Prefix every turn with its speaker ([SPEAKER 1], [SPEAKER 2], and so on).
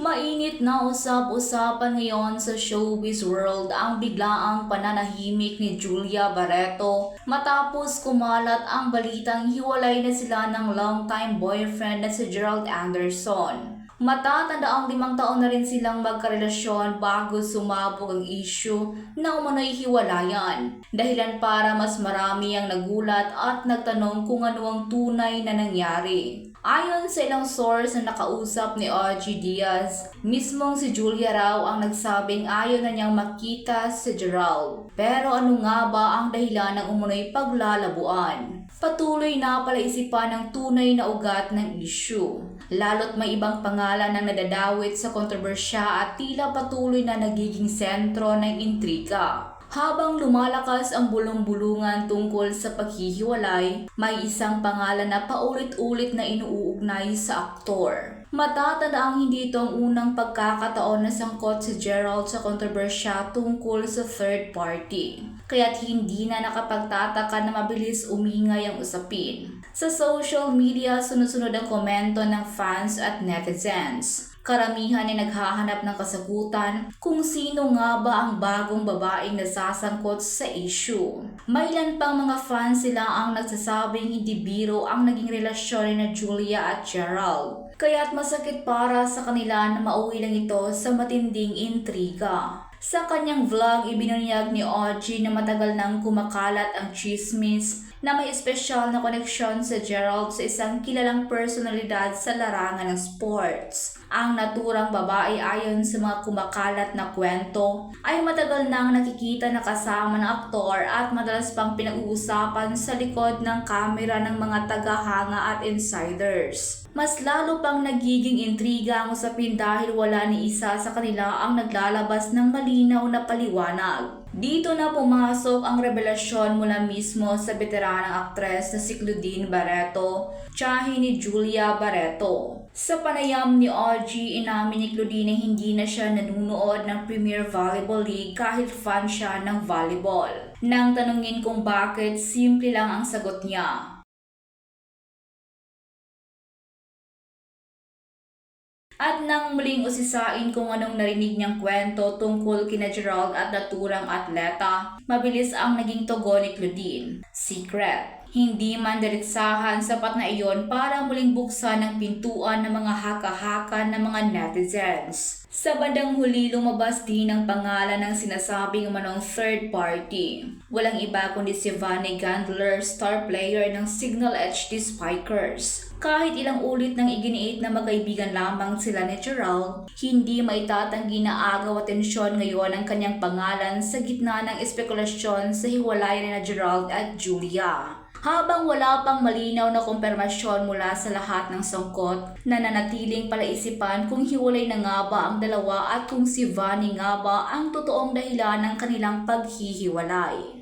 [SPEAKER 1] Mainit na usap-usapan ngayon sa showbiz world ang biglaang pananahimik ni Julia Barreto matapos kumalat ang balitang hiwalay na sila ng longtime boyfriend na si Gerald Anderson. Matatanda ang 5 taon na rin silang magkarelasyon bago sumabog ang issue na umano'y hiwalayan. Dahilan para mas marami ang nagulat at nagtanong kung ano ang tunay na nangyari. Ayon sa ilang source na nakausap ni OG Diaz, mismong si Julia raw ang nagsabing ayaw na niyang makita si Gerald. Pero ano nga ba ang dahilan ng umunoy paglalabuan? Patuloy na palaisipan ng tunay na ugat ng issue. Lalo't may ibang pangalan ang nadadawit sa kontrobersya at tila patuloy na nagiging sentro ng intriga. Habang lumalakas ang bulong-bulungan tungkol sa paghihiwalay, may isang pangalan na paulit-ulit na inuugnay sa aktor. Matatanda ang hindi ito ang unang pagkakataon na sangkot si Gerald sa kontrobersya tungkol sa third party. Kaya't hindi na nakapagtataka na mabilis umingay ang usapin. Sa social media, sunod-sunod ang komento ng fans at netizens. Karamihan ay naghahanap ng kasagutan kung sino nga ba ang bagong babaeng nasasangkot sa issue. May ilan pang mga fans sila ang nagsasabing hindi biro ang naging relasyon ni na Julia at Gerald. Kaya't masakit para sa kanila na mauwi lang ito sa matinding intriga. Sa kanyang vlog, ibinunyag ni OG na matagal nang kumakalat ang chismis na may espesyal na koneksyon sa Gerald sa isang kilalang personalidad sa larangan ng sports. Ang naturang babae ayon sa mga kumakalat na kwento ay matagal nang nakikita na kasama ng aktor at madalas pang pinag-uusapan sa likod ng kamera ng mga tagahanga at insiders. Mas lalo pang nagiging intriga ang usapin dahil wala ni isa sa kanila ang naglalabas ng malinaw na paliwanag. Dito na pumasok ang revelasyon mula mismo sa veteranang aktres na si Claudine Barreto, tiyahin ni Julia Barreto. Sa panayam ni OG, inamin ni Claudine na hindi na siya nanunood ng Premier Volleyball League kahit fan siya ng volleyball. Nang tanungin kung bakit, simple lang ang sagot niya. At nang muling usisain kung anong narinig niyang kwento tungkol kina Gerald at naturang atleta, mabilis ang naging tugon ni Claudine. Secret. Hindi man diretsahan sapat na iyon para muling buksan ang pintuan ng mga haka-haka ng mga netizens. Sa bandang huli, lumabas din ang pangalan ng sinasabing manong third party. Walang iba kundi si Vanny Gandler, star player ng Signal HD Spikers. Kahit ilang ulit nang iginiit na magkaibigan lamang sila ni Gerald, hindi maitatanggi na agaw atensyon ngayon ang kanyang pangalan sa gitna ng espekulasyon sa hiwalayan ni Gerald at Julia. Habang wala pang malinaw na kumpirmasyon mula sa lahat ng sangkot, nananatiling palaisipan kung hiwalay na nga ba ang dalawa at kung si Vanny nga ba ang totoong dahilan ng kanilang paghihiwalay.